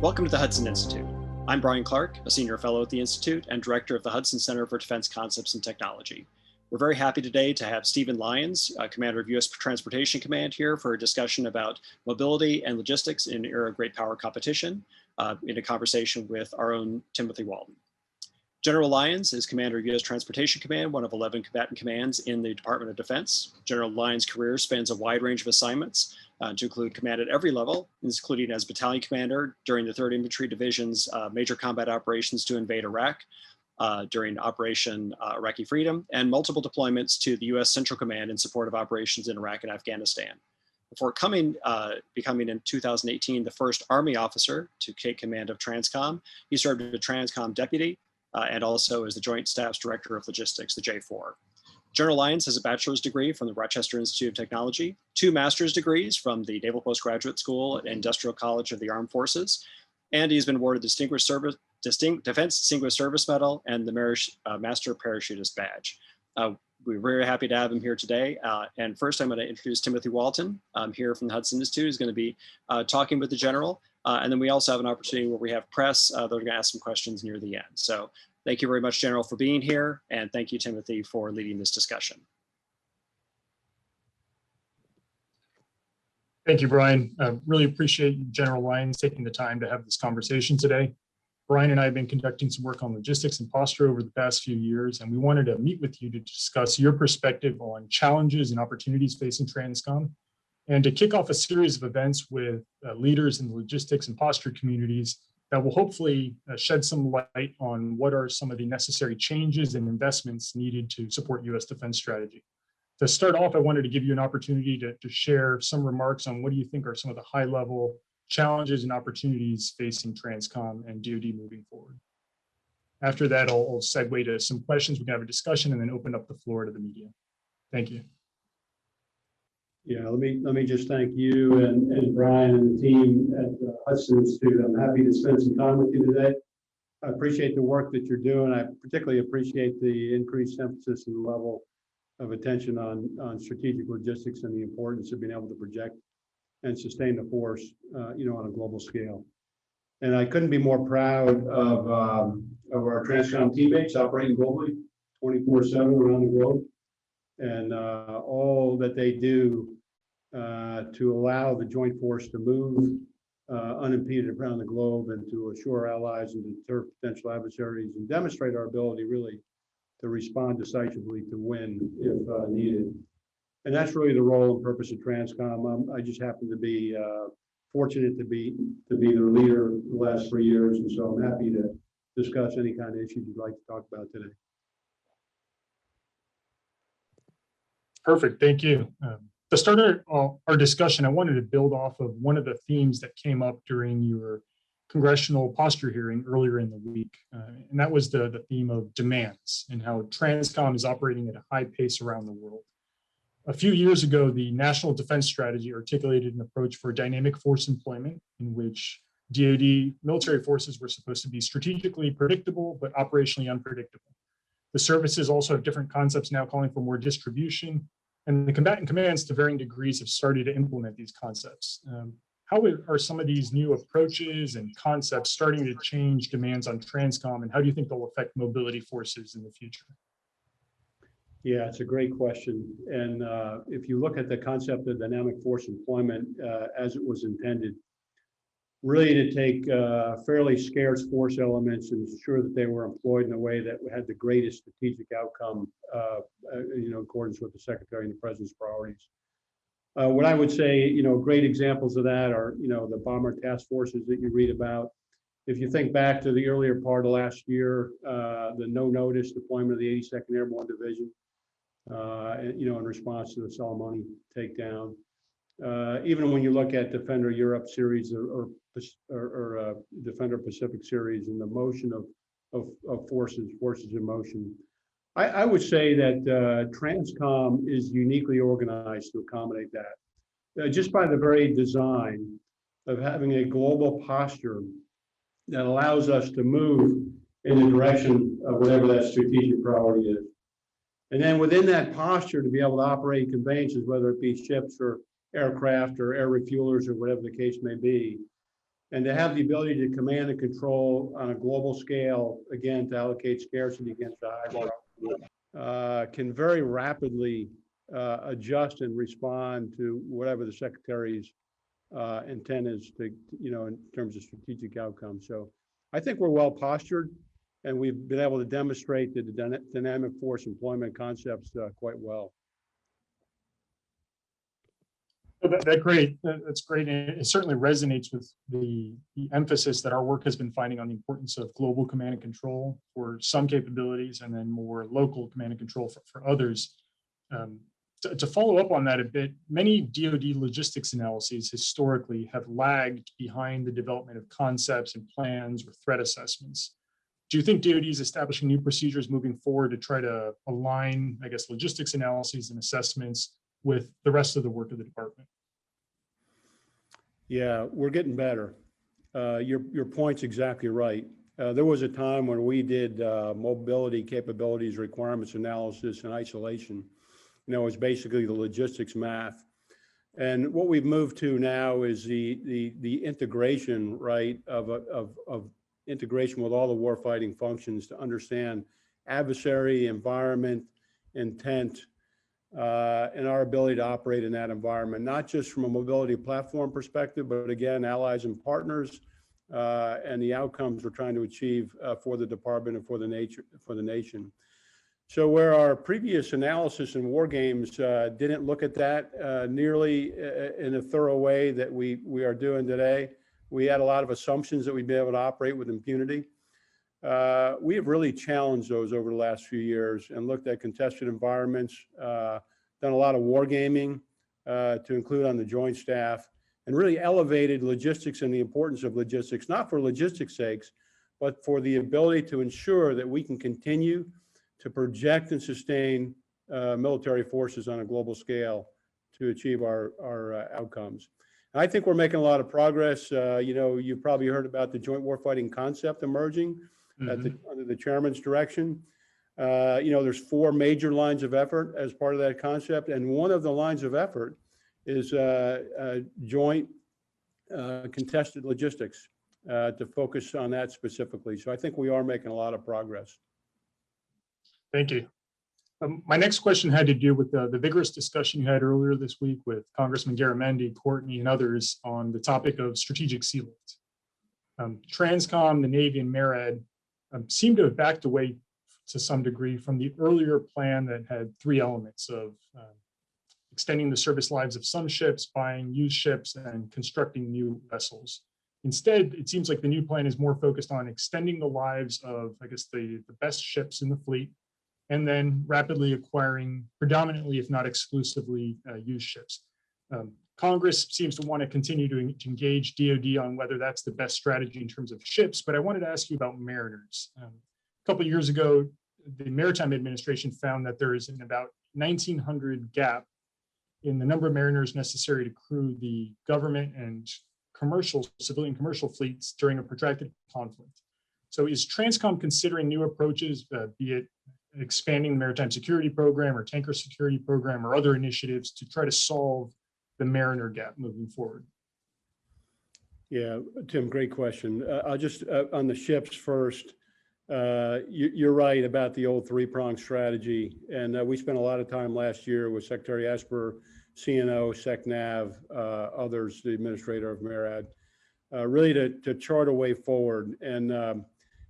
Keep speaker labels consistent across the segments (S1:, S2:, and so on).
S1: Welcome to the Hudson Institute. I'm Bryan Clark, a senior fellow at the Institute and director of the Hudson Center for Defense Concepts and Technology. We're very happy today to have Stephen Lyons, commander of U.S. Transportation Command, here for a discussion about mobility and logistics in an era of great power competition, in a conversation with our own Timothy Walton. General Lyons is commander of U.S. Transportation Command, one of 11 combatant commands in the Department of Defense. General Lyons' career spans a wide range of assignments to include command at every level, including as battalion commander during the 3rd Infantry Division's major combat operations to invade Iraq, during Operation Iraqi Freedom, and multiple deployments to the U.S. Central Command in support of operations in Iraq and Afghanistan. Before becoming in 2018 the first Army officer to take command of TRANSCOM, he served as a TRANSCOM deputy and also as the Joint Staff's Director of Logistics, the J4. General Lyons has a bachelor's degree from the Rochester Institute of Technology, 2 master's degrees from the Naval Postgraduate School at Industrial College of the Armed Forces, and he's been awarded Defense Distinguished Service Medal and the Master Parachutist Badge. We're very happy to have him here today. And first, I'm going to introduce Timothy Walton here from the Hudson Institute, who's going to be talking with the General. And then we also have an opportunity where we have press that are going to ask some questions near the end. So thank you very much, General, for being here. And thank you, Timothy, for leading this discussion.
S2: Thank you, Brian. Really appreciate General Lyons taking the time to have this conversation today. Brian and I have been conducting some work on logistics and posture over the past few years, and we wanted to meet with you to discuss your perspective on challenges and opportunities facing TRANSCOM, and to kick off a series of events with leaders in the logistics and posture communities that will hopefully shed some light on what are some of the necessary changes and investments needed to support U.S. defense strategy. To start off, I wanted to give you an opportunity to share some remarks on what do you think are some of the high-level challenges and opportunities facing TRANSCOM and DoD moving forward. After that, I'll segue to some questions. We can have a discussion and then open up the floor to the media. Thank you.
S3: Yeah, let me just thank you and Brian and the team at the Hudson Institute. I'm happy to spend some time with you today. I appreciate the work that you're doing. I particularly appreciate the increased emphasis and level of attention on strategic logistics and the importance of being able to project and sustain the force, on a global scale. And I couldn't be more proud of our TRANSCOM teammates operating globally, 24/7 around the globe, and all that they do to allow the joint force to move unimpeded around the globe and to assure allies and deter potential adversaries and demonstrate our ability really to respond decisively to win if needed. And that's really the role and purpose of TRANSCOM. I just happen to be fortunate to be their leader the last 3 years, and so I'm happy to discuss any kind of issues you'd like to talk about today.
S2: Perfect, thank you. To start our discussion, I wanted to build off of one of the themes that came up during your congressional posture hearing earlier in the week, and that was the theme of demands and how TRANSCOM is operating at a high pace around the world. A few years ago, the National Defense Strategy articulated an approach for dynamic force employment in which DoD military forces were supposed to be strategically predictable, but operationally unpredictable. The services also have different concepts now calling for more distribution, and the combatant commands to varying degrees have started to implement these concepts. How are some of these new approaches and concepts starting to change demands on TRANSCOM, and how do you think they'll affect mobility forces in the future?
S3: Yeah, it's a great question. And if you look at the concept of dynamic force employment as it was intended, really to take fairly scarce force elements and ensure that they were employed in a way that had the greatest strategic outcome, in accordance with the Secretary and the President's priorities. What I would say, great examples of that are, the bomber task forces that you read about. If you think back to the earlier part of last year, the no-notice deployment of the 82nd Airborne Division, in response to the Soleimani takedown. Even when you look at Defender Europe series or Defender Pacific series and the motion of forces in motion, I would say that TRANSCOM is uniquely organized to accommodate that. Just by the very design of having a global posture that allows us to move in the direction of whatever that strategic priority is. And then within that posture to be able to operate conveyances, whether it be ships or aircraft or air refuelers or whatever the case may be, And to have the ability to command and control on a global scale, again, to allocate scarcity against the high can very rapidly adjust and respond to whatever the secretary's intent is to, in terms of strategic outcomes. So I think we're well postured, and we've been able to demonstrate the dynamic force employment concepts quite well.
S2: That's great. That's great. And it certainly resonates with the emphasis that our work has been finding on the importance of global command and control for some capabilities, and then more local command and control for others. To follow up on that a bit, many DoD logistics analyses historically have lagged behind the development of concepts and plans or threat assessments. Do you think DoD is establishing new procedures moving forward to try to align, I guess, logistics analyses and assessments with the rest of the work of the department?
S3: Yeah, we're getting better. Your point's exactly right. There was a time when we did mobility capabilities requirements analysis and isolation. It was basically the logistics math. And what we've moved to now is the integration, right, of integration with all the warfighting functions to understand adversary, environment, intent, and our ability to operate in that environment, not just from a mobility platform perspective, but again, allies and partners, and the outcomes we're trying to achieve for the department and for the nation. So where our previous analysis in war games didn't look at that nearly in a thorough way that we are doing today, we had a lot of assumptions that we'd be able to operate with impunity. We have really challenged those over the last few years and looked at contested environments, done a lot of wargaming to include on the joint staff, and really elevated logistics and the importance of logistics, not for logistics' sakes, but for the ability to ensure that we can continue to project and sustain military forces on a global scale to achieve our outcomes. And I think we're making a lot of progress. You probably heard about the joint warfighting concept emerging under the chairman's direction. There's 4 major lines of effort as part of that concept, and one of the lines of effort is joint contested logistics to focus on that specifically. So I think we are making a lot of progress.
S2: Thank you. My next question had to do with the vigorous discussion you had earlier this week with Congressman Garamendi, Courtney, and others on the topic of strategic sealift. TRANSCOM, the Navy, and MARAD seem to have backed away to some degree from the earlier plan that had 3 elements of extending the service lives of some ships, buying used ships, and constructing new vessels. Instead, it seems like the new plan is more focused on extending the lives of, I guess, the best ships in the fleet, and then rapidly acquiring predominantly, if not exclusively, used ships. Congress seems to want to continue to engage DoD on whether that's the best strategy in terms of ships, but I wanted to ask you about mariners. A couple of years ago, the Maritime administration found that there is an about 1,900 gap in the number of mariners necessary to crew the government and civilian commercial fleets during a protracted conflict. So is TRANSCOM considering new approaches, be it expanding the maritime security program or tanker security program or other initiatives to try to solve the mariner gap moving forward?
S3: Yeah, Tim, great question. I'll just, on the ships first, you're right about the old 3-pronged strategy. And we spent a lot of time last year with Secretary Esper, CNO, SecNav, others, the administrator of MARAD, really to chart a way forward. And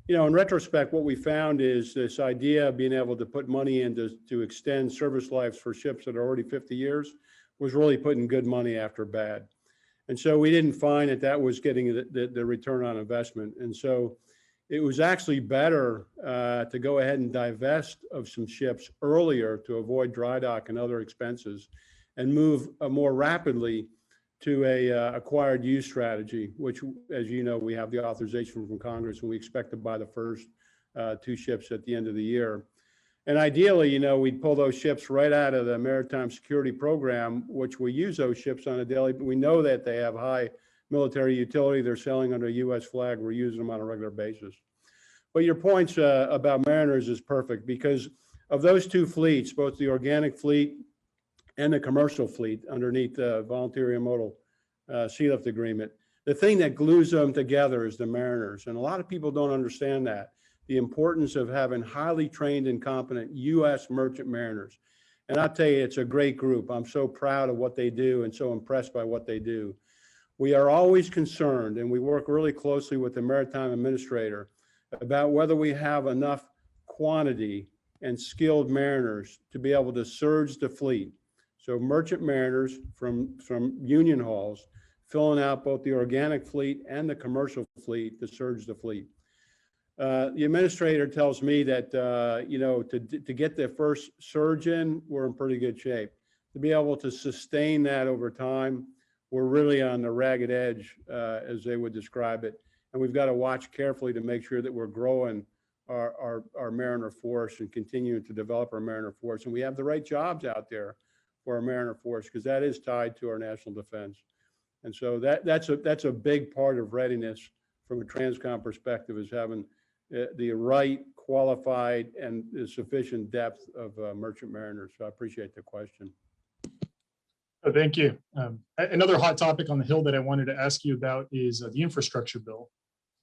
S3: in retrospect, what we found is this idea of being able to put money in to extend service lives for ships that are already 50 years was really putting good money after bad. And so we didn't find that was getting the return on investment. And so it was actually better to go ahead and divest of some ships earlier to avoid dry dock and other expenses and move more rapidly to a acquired use strategy, which, as you know, we have the authorization from Congress, and we expect to buy the first 2 ships at the end of the year. And ideally, we'd pull those ships right out of the Maritime Security Program, which we use those ships on a daily, but we know that they have high military utility. They're sailing under a U.S. flag. We're using them on a regular basis. But your points about mariners is perfect, because of those 2 fleets, both the organic fleet and the commercial fleet underneath the voluntary and modal sealift agreement, the thing that glues them together is the mariners. And a lot of people don't understand that, the importance of having highly trained and competent U.S. merchant mariners. And I'll tell you, it's a great group. I'm so proud of what they do and so impressed by what they do. We are always concerned, and we work really closely with the Maritime Administrator about whether we have enough quantity and skilled mariners to be able to surge the fleet. So merchant mariners from union halls filling out both the organic fleet and the commercial fleet to surge the fleet. The administrator tells me that, to get the first surge in, we're in pretty good shape. To be able to sustain that over time, we're really on the ragged edge, as they would describe it. And we've got to watch carefully to make sure that we're growing our mariner force and continuing to develop our mariner force. And we have the right jobs out there for our mariner force, because that is tied to our national defense. And so that's a big part of readiness from a TRANSCOM perspective, is having the right, qualified, and sufficient depth of merchant mariners. So I appreciate the question.
S2: Oh, thank you. Another hot topic on the Hill that I wanted to ask you about is the infrastructure bill.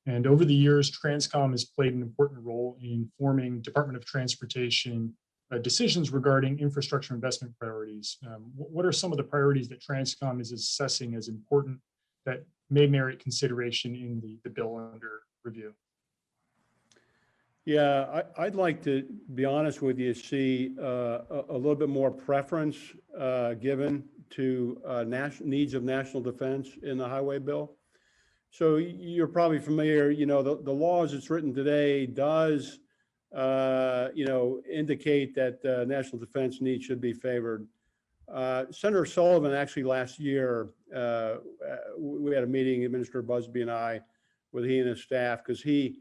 S2: And over the years, TRANSCOM has played an important role in forming Department of Transportation decisions regarding infrastructure investment priorities. What are some of the priorities that TRANSCOM is assessing as important that may merit consideration in the bill under review?
S3: Yeah, I'd like to be honest with you, see a little bit more preference given to needs of national defense in the highway bill. So you're probably familiar, the law as it's written today does, indicate that national defense needs should be favored. Senator Sullivan actually last year, we had a meeting, Administrator Busby and I, with he and his staff, because he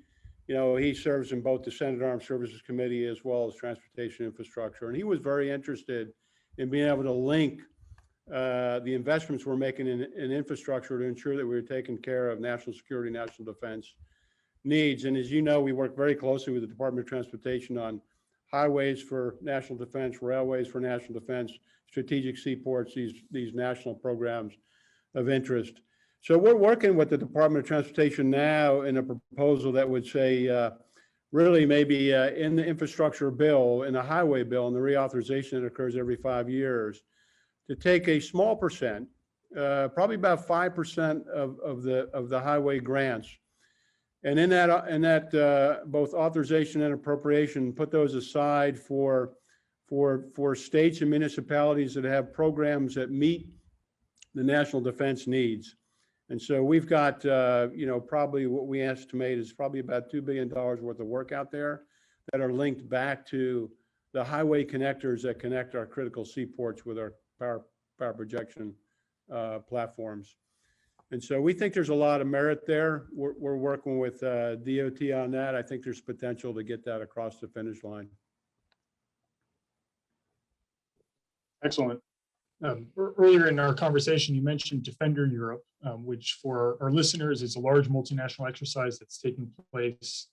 S3: serves in both the Senate Armed Services Committee as well as Transportation Infrastructure. And he was very interested in being able to link the investments we're making in infrastructure to ensure that we're taking care of national security, national defense needs. And as you know, we work very closely with the Department of Transportation on highways for national defense, railways for national defense, strategic seaports, these national programs of interest. So we're working with the Department of Transportation now in a proposal that would say, really maybe in the infrastructure bill, in the highway bill, and the reauthorization that occurs every 5 years, to take a small percent, probably about 5% of the highway grants, and in that both authorization and appropriation, put those aside for states and municipalities that have programs that meet the national defense needs. And so we've got, probably what we estimate is probably about $2 billion worth of work out there that are linked back to the highway connectors that connect our critical seaports with our power projection platforms. And so we think there's a lot of merit there. We're working with DOT on that. I think there's potential to get that across the finish line.
S2: Excellent. Earlier in our conversation, you mentioned Defender Europe, which for our listeners is a large multinational exercise that's taking place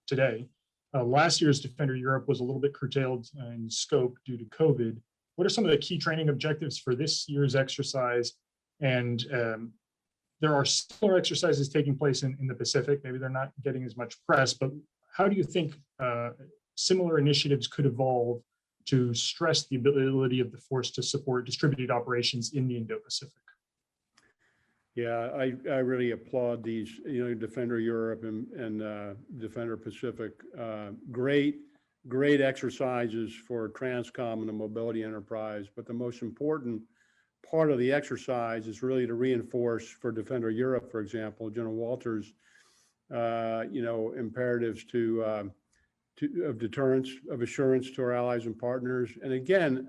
S2: today. Last year's Defender Europe was a little bit curtailed in scope due to COVID. What are some of the key training objectives for this year's exercise? And there are similar exercises taking place in the Pacific. Maybe they're not getting as much press, but how do you think similar initiatives could evolve to stress the ability of the force to support distributed operations in the Indo-Pacific?
S3: Yeah, I really applaud these, Defender Europe and Defender Pacific. Great exercises for TRANSCOM and the mobility enterprise. But the most important part of the exercise is really to reinforce for Defender Europe, for example, General Walter's, imperatives of deterrence, of assurance to our allies and partners, and again,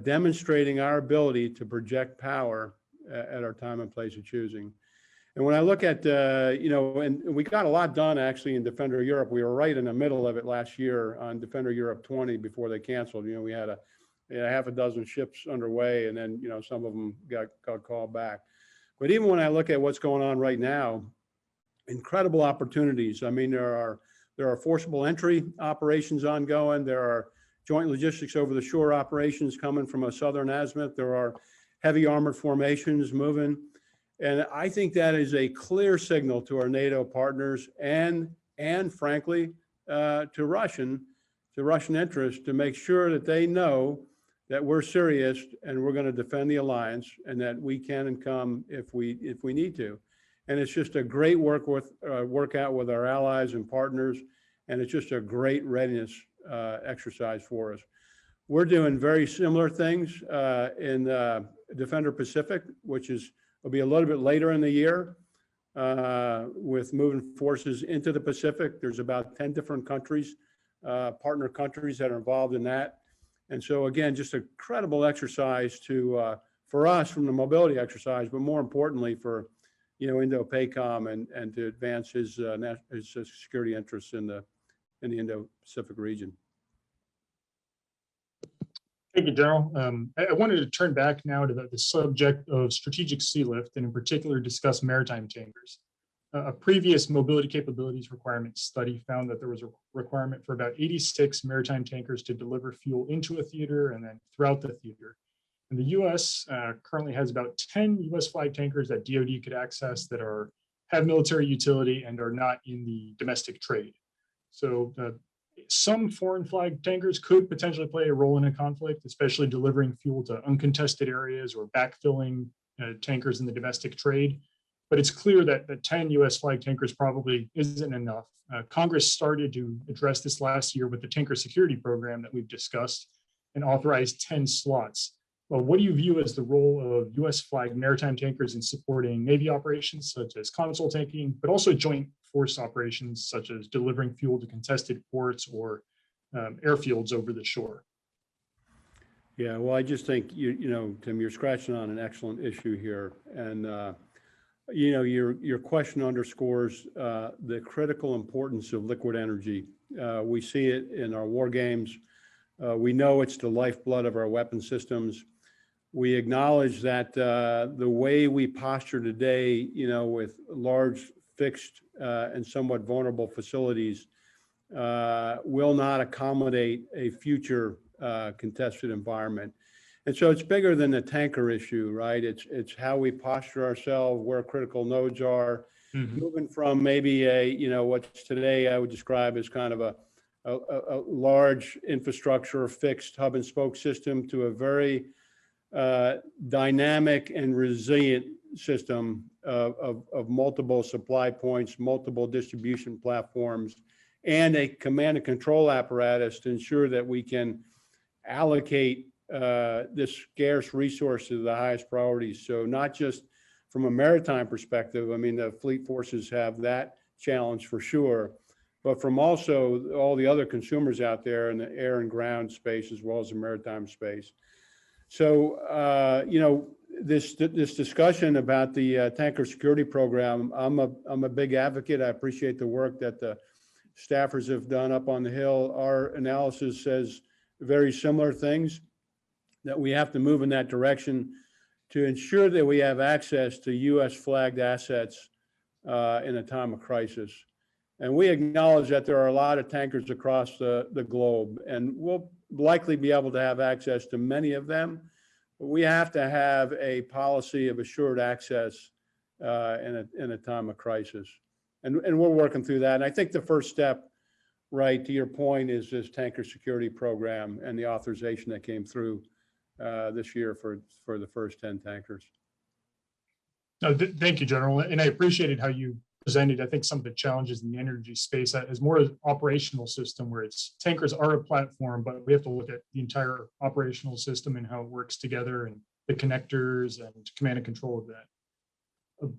S3: demonstrating our ability to project power at our time and place of choosing. And when I look at, and we got a lot done actually in Defender Europe. We were right in the middle of it last year on Defender Europe 20 before they canceled. We had a half a dozen ships underway, and then, some of them got called back. But even when I look at what's going on right now, incredible opportunities. I mean, there are forcible entry operations ongoing. There are joint logistics over the shore operations coming from a southern azimuth. There are heavy armored formations moving. And I think that is a clear signal to our NATO partners and frankly, to Russian interests, to make sure that they know that we're serious and we're going to defend the alliance, and that we can and come if we need to. And it's just a great workout with our allies and partners, and it's just a great readiness exercise for us. We're doing very similar things in Defender Pacific, which will be a little bit later in the year, with moving forces into the Pacific. There's about 10 different countries, partner countries, that are involved in that. And so again, just a credible exercise for us from the mobility exercise, but more importantly for Indo-PACOM and to advance his security interests in the Indo-Pacific region.
S2: Thank you, General. I wanted to turn back now to the subject of strategic sealift, and in particular discuss maritime tankers. A previous mobility capabilities requirement study found that there was a requirement for about 86 maritime tankers to deliver fuel into a theater and then throughout the theater. And the U.S. Currently has about 10 U.S. flag tankers that DoD could access that have military utility and are not in the domestic trade. So some foreign flag tankers could potentially play a role in a conflict, especially delivering fuel to uncontested areas or backfilling tankers in the domestic trade. But it's clear that the 10 U.S. flag tankers probably isn't enough. Congress started to address this last year with the tanker security program that we've discussed and authorized 10 slots. Well, what do you view as the role of U.S. flag maritime tankers in supporting Navy operations such as console tanking, but also joint force operations such as delivering fuel to contested ports or airfields over the shore?
S3: Yeah, well, I just think, Tim, you're scratching on an excellent issue here. And, your question underscores the critical importance of liquid energy. We see it in our war games. We know it's the lifeblood of our weapon systems. We acknowledge that the way we posture today, with large fixed and somewhat vulnerable facilities, will not accommodate a future contested environment. And so it's bigger than the tanker issue, right? It's how we posture ourselves, where critical nodes are, moving from maybe what's today I would describe as kind of a large infrastructure, fixed hub and spoke system, to a very dynamic and resilient system of multiple supply points, multiple distribution platforms, and a command and control apparatus to ensure that we can allocate this scarce resource to the highest priorities. So not just from a maritime perspective, I mean, the fleet forces have that challenge for sure, but from also all the other consumers out there in the air and ground space, as well as the maritime space. So, this discussion about the tanker security program, I'm a big advocate. I appreciate the work that the staffers have done up on the Hill. Our analysis says very similar things, that we have to move in that direction to ensure that we have access to U.S. flagged assets in a time of crisis. And we acknowledge that there are a lot of tankers across the globe, and we'll likely be able to have access to many of them. But we have to have a policy of assured access in a time of crisis. And we're working through that. And I think the first step, right, to your point, is this tanker security program and the authorization that came through this year for the first 10 tankers.
S2: No, thank you, General. And I appreciated how you presented, I think, some of the challenges in the energy space as more of an operational system, where it's tankers are a platform, but we have to look at the entire operational system and how it works together and the connectors and command and control of that.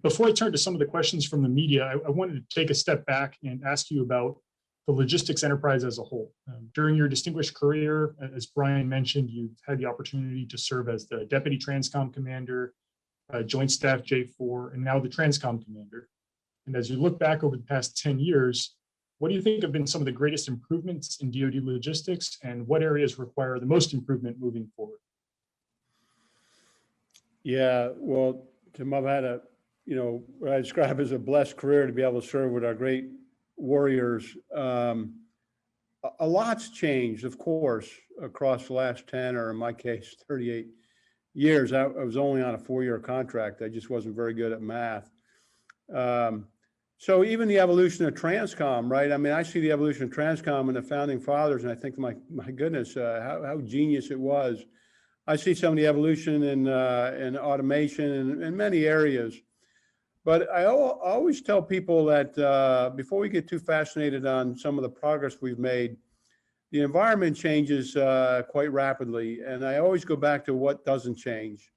S2: Before I turn to some of the questions from the media, I wanted to take a step back and ask you about the logistics enterprise as a whole. During your distinguished career, as Bryan mentioned, you've had the opportunity to serve as the Deputy Transcom Commander, Joint Staff J4, and now the Transcom Commander. And as you look back over the past 10 years, what do you think have been some of the greatest improvements in DoD logistics, and what areas require the most improvement moving forward?
S3: Yeah, well, Tim, I've had what I describe as a blessed career to be able to serve with our great warriors. A lot's changed, of course, across the last 10, or in my case, 38 years. I was only on a 4-year contract. I just wasn't very good at math. So even the evolution of TRANSCOM, right? I mean, I see the evolution of TRANSCOM and the founding fathers, and I think, my goodness, how genius it was. I see some of the evolution in automation and in many areas. But I always tell people that before we get too fascinated on some of the progress we've made, the environment changes quite rapidly. And I always go back to what doesn't change.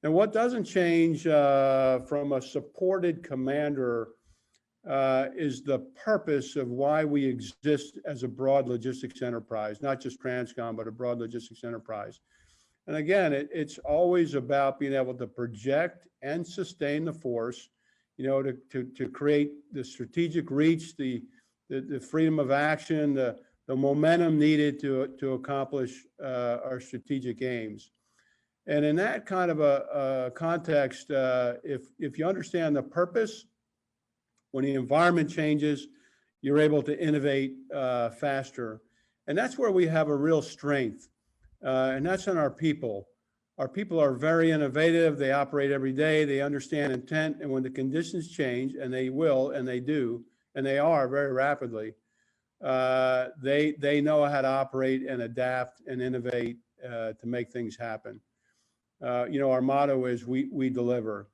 S3: And what doesn't change from a supported commander is the purpose of why we exist as a broad logistics enterprise, not just TRANSCOM, but a broad logistics enterprise. And again, it's always about being able to project and sustain the force, you know, to create the strategic reach, the freedom of action, the momentum needed to accomplish our strategic aims. And in that kind of a context, if you understand the purpose, when the environment changes, you're able to innovate faster. And that's where we have a real strength. And that's in our people. Our people are very innovative. They operate every day. They understand intent. And when the conditions change, and they will, and they do, and they are very rapidly, they know how to operate and adapt and innovate to make things happen. You know, our motto is we deliver.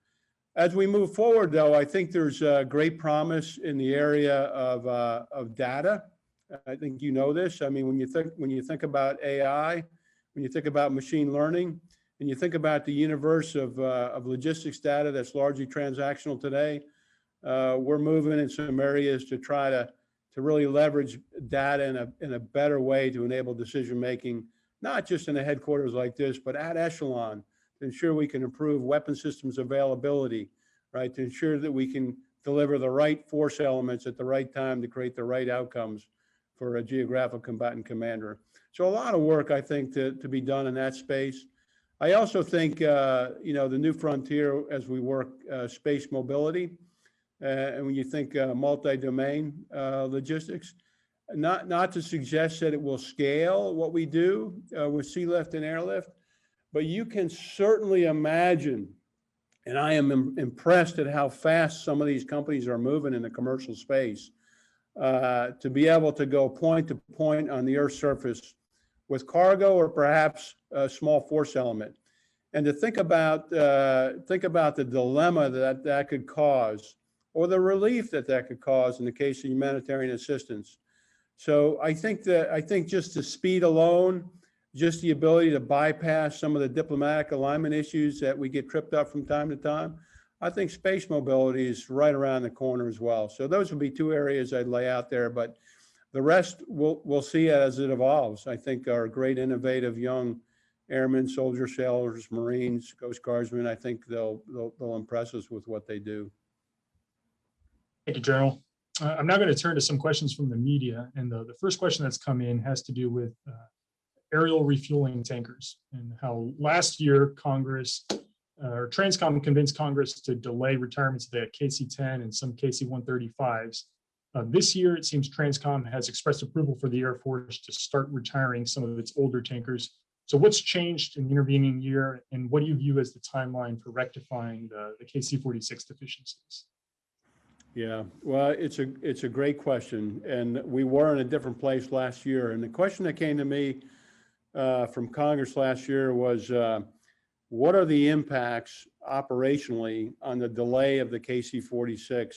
S3: As we move forward, though, I think there's great promise in the area of data. I think you know this. I mean, when you think about AI, when you think about machine learning, and you think about the universe of logistics data that's largely transactional today, we're moving in some areas to try to really leverage data in a better way to enable decision making, not just in a headquarters like this, but at echelon, to ensure we can improve weapon systems availability, right? To ensure that we can deliver the right force elements at the right time to create the right outcomes for a geographic combatant commander. So a lot of work, I think, to be done in that space. I also think, you know, the new frontier as we work space mobility, and when you think multi-domain logistics, not to suggest that it will scale what we do with sealift and airlift, but you can certainly imagine, and I am impressed at how fast some of these companies are moving in the commercial space, to be able to go point to point on the Earth's surface with cargo or perhaps a small force element. And to think about the dilemma that could cause, or the relief that could cause in the case of humanitarian assistance. So I think just the speed alone, just the ability to bypass some of the diplomatic alignment issues that we get tripped up from time to time, I think space mobility is right around the corner as well. So those would be two areas I'd lay out there, but the rest we'll see as it evolves. I think our great innovative young airmen, soldiers, sailors, Marines, Coast Guardsmen, I think they'll impress us with what they do.
S2: Thank you, General. I'm now going to turn to some questions from the media. And the first question that's come in has to do with aerial refueling tankers and how last year Congress, or TRANSCOM convinced Congress to delay retirements of the KC-10 and some KC-135s. This year, it seems TRANSCOM has expressed approval for the Air Force to start retiring some of its older tankers. So what's changed in the intervening year, and what do you view as the timeline for rectifying the KC-46 deficiencies?
S3: Yeah, well, it's a great question, and we were in a different place last year. And the question that came to me from Congress last year was, what are the impacts operationally on the delay of the KC-46,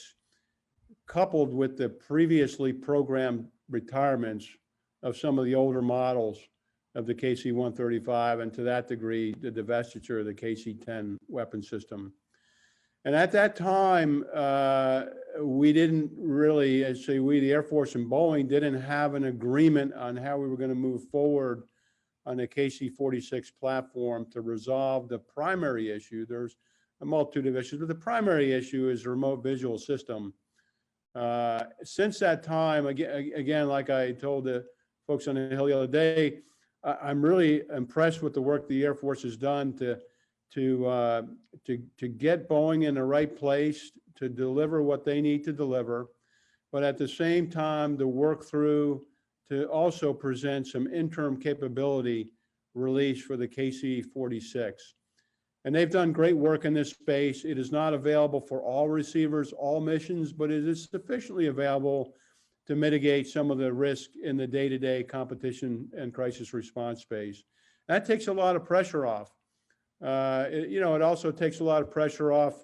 S3: coupled with the previously programmed retirements of some of the older models of the KC-135, and to that degree, the divestiture of the KC-10 weapon system. And at that time, we didn't really, the Air Force and Boeing didn't have an agreement on how we were going to move forward on the KC-46 platform to resolve the primary issue. There's a multitude of issues, but the primary issue is the remote visual system. Since that time, again, like I told the folks on the Hill the other day, I'm really impressed with the work the Air Force has done to get Boeing in the right place to deliver what they need to deliver, but at the same time to work through to also present some interim capability release for the KC-46. And they've done great work in this space. It is not available for all receivers, all missions, but it is sufficiently available to mitigate some of the risk in the day-to-day competition and crisis response space. That takes a lot of pressure off. It also takes a lot of pressure off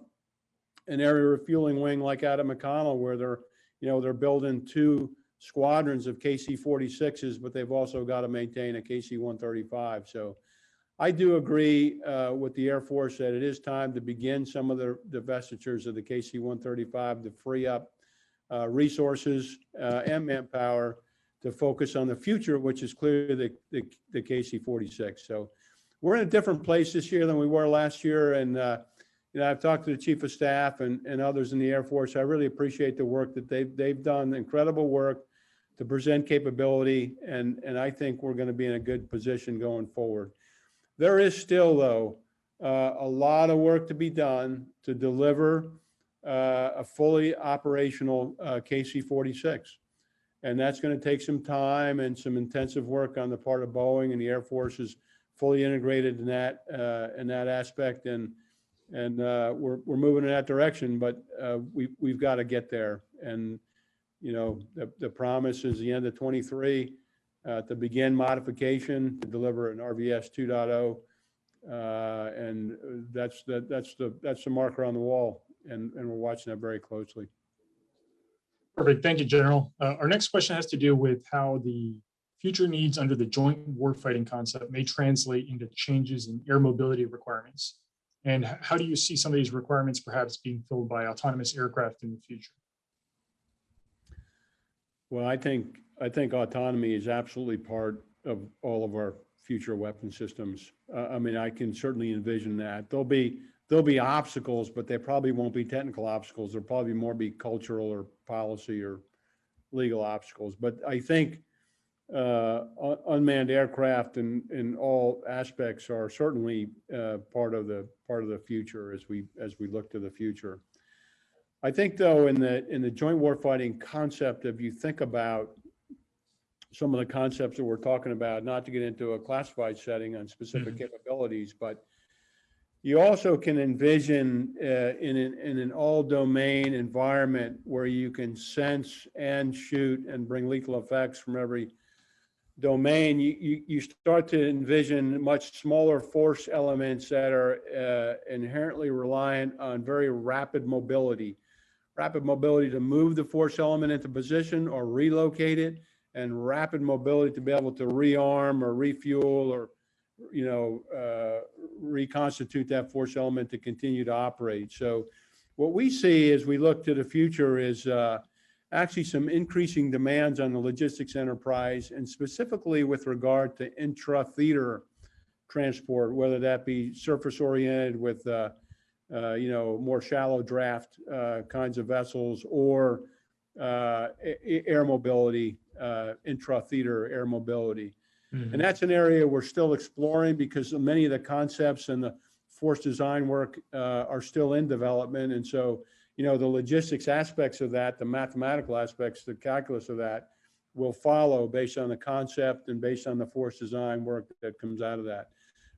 S3: an area refueling wing like out of McConnell, where they're building 2 squadrons of KC-46s, but they've also got to maintain a KC-135. So I do agree with the Air Force that it is time to begin some of the divestitures of the KC-135 to free up resources and manpower to focus on the future, which is clearly the KC-46. So we're in a different place this year than we were last year. And I've talked to the Chief of Staff and others in the Air Force. I really appreciate the work that they've done, incredible work to present capability. And I think we're going to be in a good position going forward. There is still, though, a lot of work to be done to deliver a fully operational KC-46. And that's going to take some time and some intensive work on the part of Boeing, and the Air Force is fully integrated in that aspect. And we're moving in that direction, but we've got to get there. And, the promise is the end of 23 to begin modification, to deliver an RVS 2.0. And that's the marker on the wall. And we're watching that very closely.
S2: Perfect. Thank you, General. Our next question has to do with how the future needs under the joint warfighting concept may translate into changes in air mobility requirements. And how do you see some of these requirements perhaps being filled by autonomous aircraft in the future?
S3: Well, I think autonomy is absolutely part of all of our future weapon systems. I can certainly envision that. There'll be obstacles, but they probably won't be technical obstacles. There'll probably more be cultural or policy or legal obstacles. But I think unmanned aircraft in all aspects are certainly part of the future as we look to the future. I think, though, in the joint warfighting concept, if you think about some of the concepts that we're talking about, not to get into a classified setting on specific capabilities, but you also can envision in an all-domain environment where you can sense and shoot and bring lethal effects from every domain. You start to envision much smaller force elements that are inherently reliant on very rapid mobility to move the force element into position or relocate it, and rapid mobility to be able to rearm or refuel or reconstitute that force element to continue to operate. So what we see as we look to the future is actually some increasing demands on the logistics enterprise, and specifically with regard to intra-theater transport, whether that be surface oriented with more shallow draft kinds of vessels, or air mobility, intra-theater air mobility. And that's an area we're still exploring because many of the concepts and the force design work are still in development. And so, the logistics aspects of that, the mathematical aspects, the calculus of that will follow based on the concept and based on the force design work that comes out of that.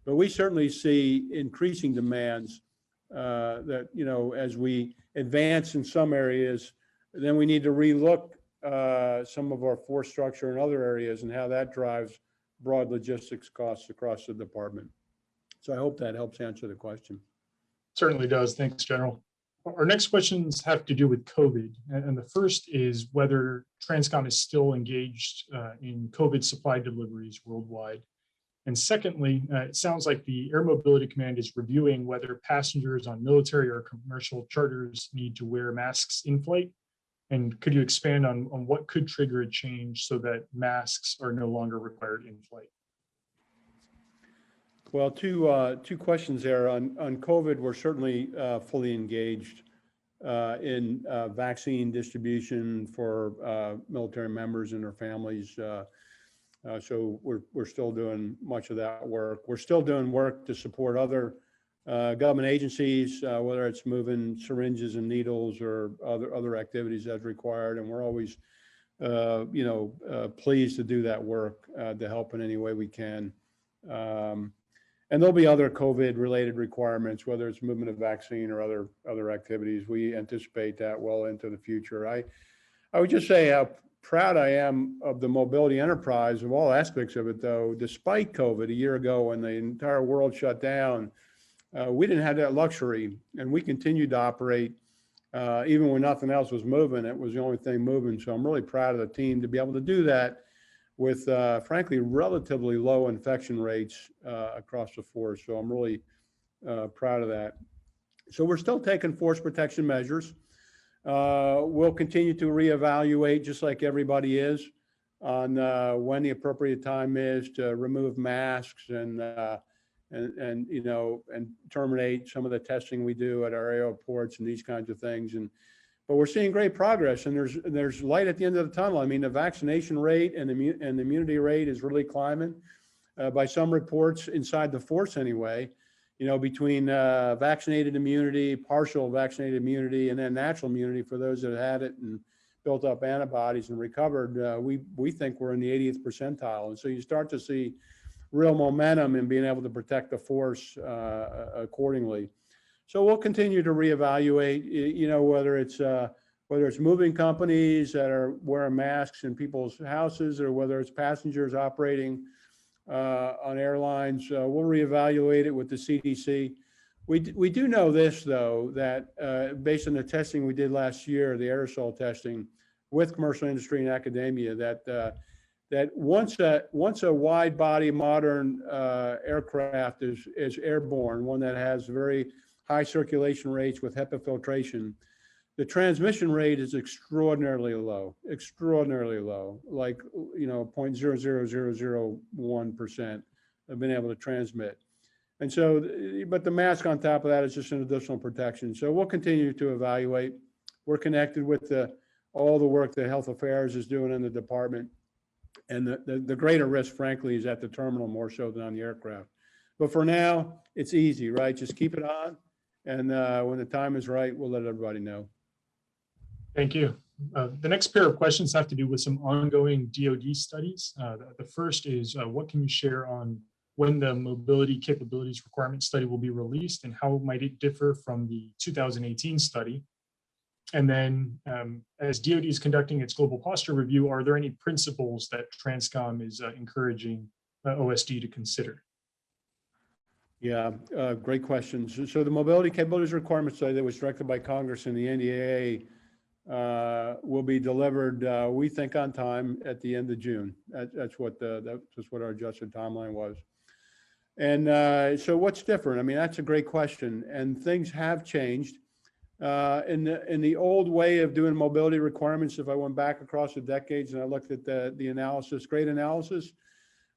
S3: But we certainly see increasing demands that, as we advance in some areas, then we need to relook some of our force structure in other areas and how that drives broad logistics costs across the department. So I hope that helps answer the question.
S2: Certainly does. Thanks, General. Our next questions have to do with COVID. And the first is whether TRANSCOM is still engaged in COVID supply deliveries worldwide. And secondly, it sounds like the Air Mobility Command is reviewing whether passengers on military or commercial charters need to wear masks in flight. And could you expand on what could trigger a change so that masks are no longer required in flight?
S3: Well, two questions there. On COVID, we're certainly fully engaged in vaccine distribution for military members and their families. So we're still doing much of that work. We're still doing work to support other government agencies, whether it's moving syringes and needles or other activities as required. And we're always, pleased to do that work to help in any way we can. And there'll be other COVID-related requirements, whether it's movement of vaccine or other activities. We anticipate that well into the future. I would just say how proud I am of the mobility enterprise of all aspects of it, though. Despite COVID a year ago when the entire world shut down, we didn't have that luxury, and we continued to operate even when nothing else was moving. It was the only thing moving. So I'm really proud of the team to be able to do that with, frankly, relatively low infection rates across the force. So I'm really proud of that. So we're still taking force protection measures. We'll continue to reevaluate, just like everybody is, on when the appropriate time is to remove masks and terminate some of the testing we do at our airports and these kinds of things. But we're seeing great progress, and there's light at the end of the tunnel. I mean, the vaccination rate and the immunity rate is really climbing. By some reports inside the force anyway, between vaccinated immunity, partial vaccinated immunity, and then natural immunity for those that had it and built up antibodies and recovered, we think we're in the 80th percentile. And so you start to see real momentum in being able to protect the force accordingly. So we'll continue to reevaluate, whether it's moving companies that are wearing masks in people's houses, or whether it's passengers operating on airlines. We'll reevaluate it with the CDC. We do know this, though, that based on the testing we did last year, the aerosol testing with commercial industry and academia, that once a wide body modern aircraft is airborne, one that has very high circulation rates with HEPA filtration, the transmission rate is extraordinarily low, like 0.00001% of being able to transmit. And so, but the mask on top of that is just an additional protection. So we'll continue to evaluate. We're connected with all the work that Health Affairs is doing in the department. And the greater risk, frankly, is at the terminal more so than on the aircraft. But for now, it's easy, right? Just keep it on. And when the time is right, we'll let everybody know.
S2: Thank you. The next pair of questions have to do with some ongoing DoD studies. The first is, what can you share on when the mobility capabilities requirement study will be released, and how might it differ from the 2018 study? And then, as DoD is conducting its global posture review, are there any principles that TRANSCOM is encouraging OSD to consider?
S3: Yeah, great questions. So the mobility capabilities requirement study that was directed by Congress and the NDAA will be delivered, we think, on time at the end of June. That's what our adjusted timeline was. And so what's different? I mean, that's a great question. And things have changed. In the old way of doing mobility requirements, if I went back across the decades and I looked at the analysis, great analysis,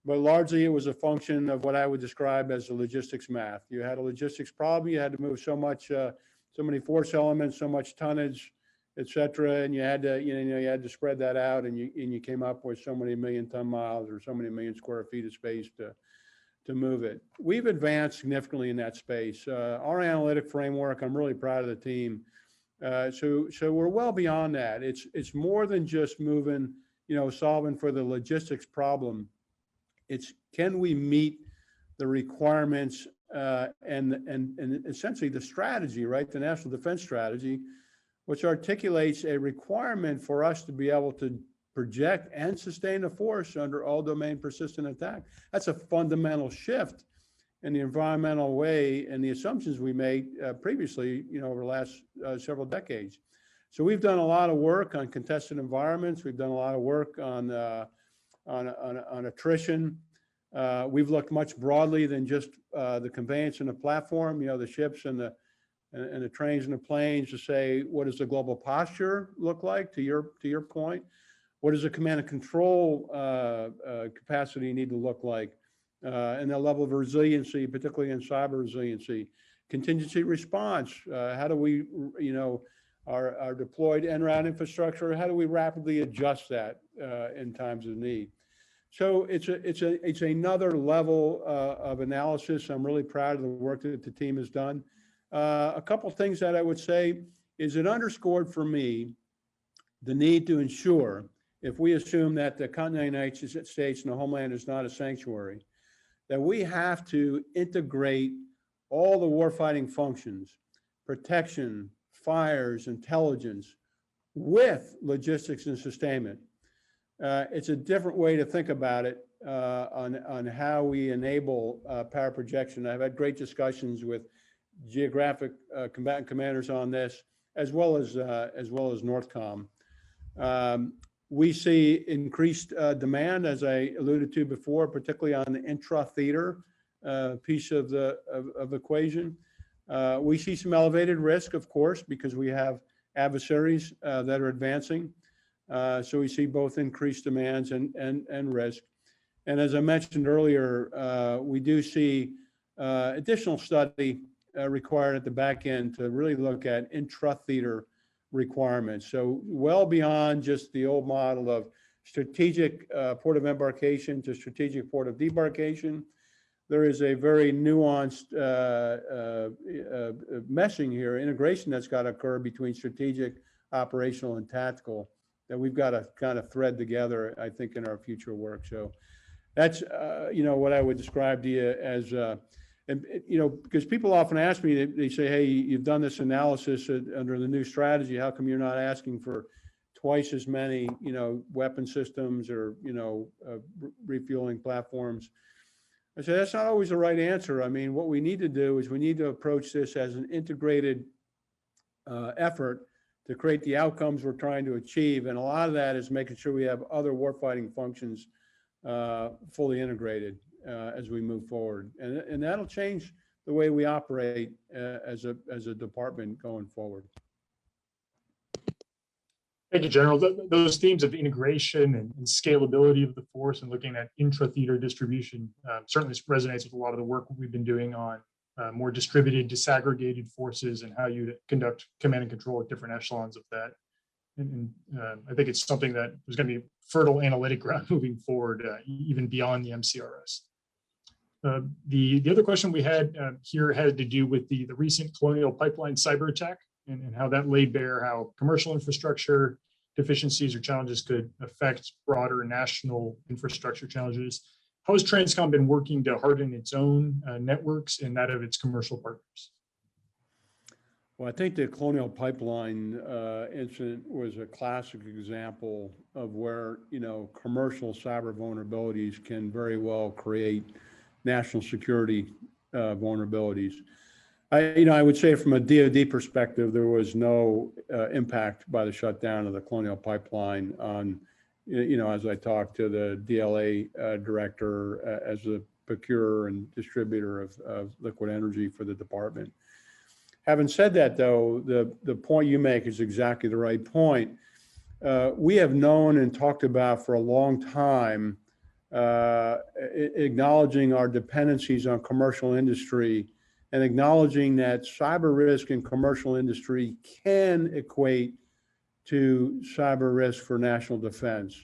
S3: but largely it was a function of what I would describe as the logistics math. You had a logistics problem. You had to move so many force elements, so much tonnage, et cetera, and you had to spread that out, and you came up with so many million ton miles or so many million square feet of space to move it. We've advanced significantly in that space. Our analytic framework, I'm really proud of the team. So we're well beyond that. It's more than just moving, solving for the logistics problem. It's, can we meet the requirements and essentially the strategy, right? The National Defense Strategy, which articulates a requirement for us to be able to project and sustain a force under all domain persistent attack. That's a fundamental shift in the environmental way and the assumptions we made previously, over the last several decades. So we've done a lot of work on contested environments. We've done a lot of work on attrition. We've looked much broadly than just the conveyance and the platform, the ships and the trains and the planes, to say, what does the global posture look like, to your point? What does the command and control capacity need to look like? And the level of resiliency, particularly in cyber resiliency, contingency response. How do we, our deployed en route infrastructure, how do we rapidly adjust that in times of need? So it's another level of analysis. I'm really proud of the work that the team has done. A couple of things that I would say is, it underscored for me the need to ensure, if we assume that the continental United States and the homeland is not a sanctuary, that we have to integrate all the warfighting functions, protection, fires, intelligence, with logistics and sustainment. It's a different way to think about it on how we enable power projection. I've had great discussions with geographic combatant commanders on this, as well as NORTHCOM. We see increased demand, as I alluded to before, particularly on the intra-theater piece of the equation. We see some elevated risk, of course, because we have adversaries that are advancing. So we see both increased demands and risk. And as I mentioned earlier, we do see additional study required at the back end to really look at intra-theater requirements. So well beyond just the old model of strategic port of embarkation to strategic port of debarkation, there is a very nuanced meshing here, integration that's got to occur between strategic, operational, and tactical that we've got to kind of thread together, I think, in our future work. So that's, what I would describe to you as, and because people often ask me, they say, hey, you've done this analysis under the new strategy. How come you're not asking for twice as many, weapon systems or, refueling platforms? I say, that's not always the right answer. I mean, what we need to do is we need to approach this as an integrated effort to create the outcomes we're trying to achieve. And a lot of that is making sure we have other warfighting functions fully integrated as we move forward. And that'll change the way we operate as a department going forward.
S2: Thank you, General. Those themes of integration and scalability of the force and looking at intra-theater distribution certainly resonates with a lot of the work we've been doing on more distributed, disaggregated forces and how you conduct command and control at different echelons of that. And I think it's something that there's going to be fertile analytic ground moving forward, even beyond the MCRS. The other question we had here had to do with the recent Colonial Pipeline cyber attack and how that laid bare how commercial infrastructure deficiencies or challenges could affect broader national infrastructure challenges. How has Transcom been working to harden its own networks and that of its commercial partners?
S3: Well, I think the Colonial Pipeline incident was a classic example of where, commercial cyber vulnerabilities can very well create national security vulnerabilities. I would say from a DoD perspective, there was no impact by the shutdown of the Colonial Pipeline on, as I talked to the DLA director as a procurer and distributor of liquid energy for the department. Having said that, though, the point you make is exactly the right point. We have known and talked about for a long time, acknowledging our dependencies on commercial industry and acknowledging that cyber risk in commercial industry can equate to cyber risk for national defense.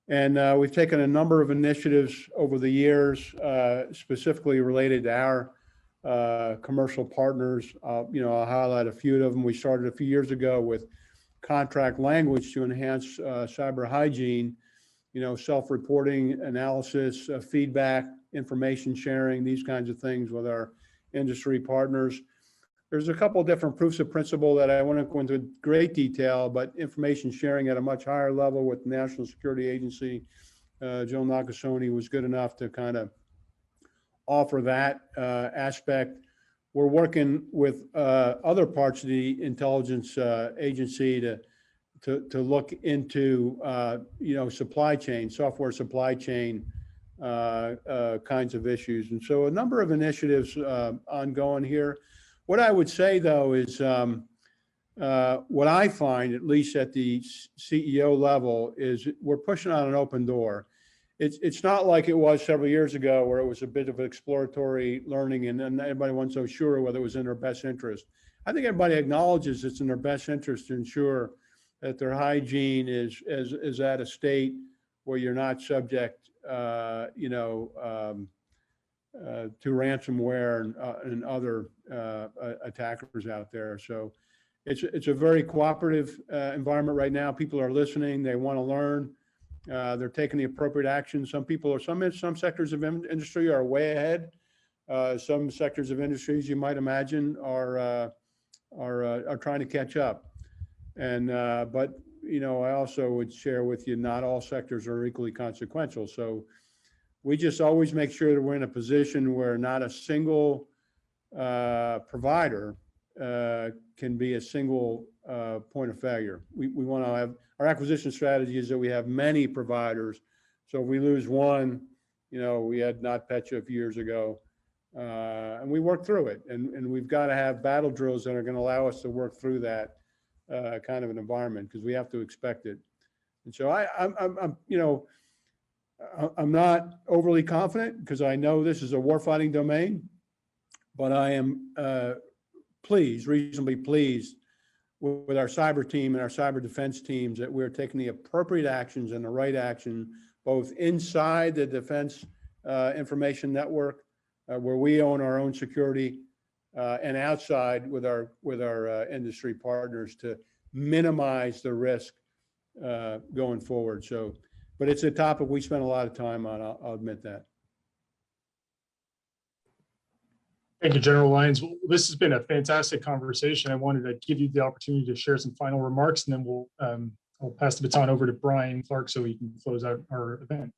S3: And we've taken a number of initiatives over the years, specifically related to our commercial partners. I'll highlight a few of them. We started a few years ago with contract language to enhance cyber hygiene, self-reporting, analysis, feedback, information sharing, these kinds of things with our industry partners. There's a couple of different proofs of principle that I want to go into great detail, but information sharing at a much higher level with the National Security Agency. Joe Nakasone was good enough to kind of offer that aspect. We're working with other parts of the intelligence agency to look into supply chain, software supply chain kinds of issues. And so a number of initiatives ongoing here. What I would say, though, is what I find, at least at the CEO level, is we're pushing on an open door. It's not like it was several years ago where it was a bit of exploratory learning and then everybody wasn't so sure whether it was in their best interest. I think everybody acknowledges it's in their best interest to ensure that their hygiene is at a state where you're not subject, to ransomware and other attackers out there. So it's a very cooperative environment right now. People are listening. They want to learn. They're taking the appropriate action. Some sectors of industry are way ahead. Some sectors of industries, you might imagine, are trying to catch up. And but I also would share with you, not all sectors are equally consequential. So we just always make sure that we're in a position where not a single provider can be a single point of failure. We want to have, our acquisition strategy is that we have many providers. So if we lose one, we had NotPetya a few years ago, and we work through it. And we've got to have battle drills that are going to allow us to work through that kind of an environment, because we have to expect it. And so I'm not overly confident, because I know this is a warfighting domain, but I am reasonably pleased with our cyber team and our cyber defense teams that we're taking the appropriate actions and the right action, both inside the defense information network, where we own our own security, and outside with our industry partners to minimize the risk going forward. So, but it's a topic we spend a lot of time on. I'll admit that.
S2: Thank you, General Lyons. Well, this has been a fantastic conversation. I wanted to give you the opportunity to share some final remarks, and then I'll pass the baton over to Bryan Clark so he can close out our event.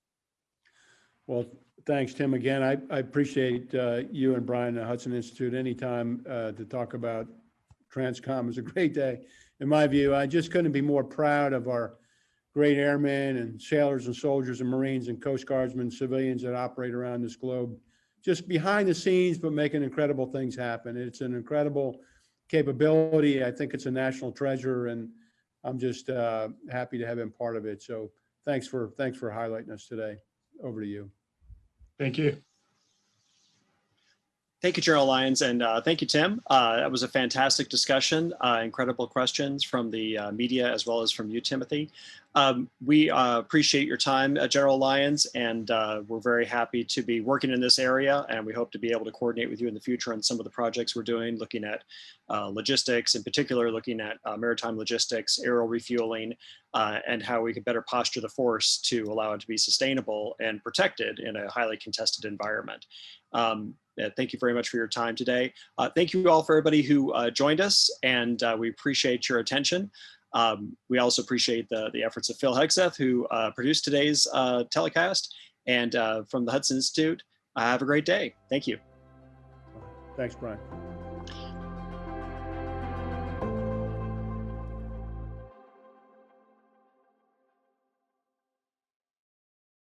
S3: Well, thanks, Tim. Again, I appreciate you and Bryan at Hudson Institute. Anytime to talk about TRANSCOM is a great day. In my view, I just couldn't be more proud of our great airmen and sailors and soldiers and Marines and Coast Guardsmen, civilians that operate around this globe, just behind the scenes, but making incredible things happen. It's an incredible capability. I think it's a national treasure, and I'm just happy to have been part of it. So thanks for highlighting us today. Over to you.
S2: Thank you.
S1: Thank you, General Lyons, and thank you, Tim. That was a fantastic discussion, incredible questions from the media as well as from you, Timothy. We appreciate your time, General Lyons, and we're very happy to be working in this area, and we hope to be able to coordinate with you in the future on some of the projects we're doing, looking at logistics, in particular looking at maritime logistics, aerial refueling, and how we can better posture the force to allow it to be sustainable and protected in a highly contested environment. Thank you very much for your time today. Thank you all for everybody who joined us, and we appreciate your attention. We also appreciate the efforts of Phil Hegseth, who produced today's telecast, and from the Hudson Institute. Have a great day. Thank you.
S3: Thanks, Bryan.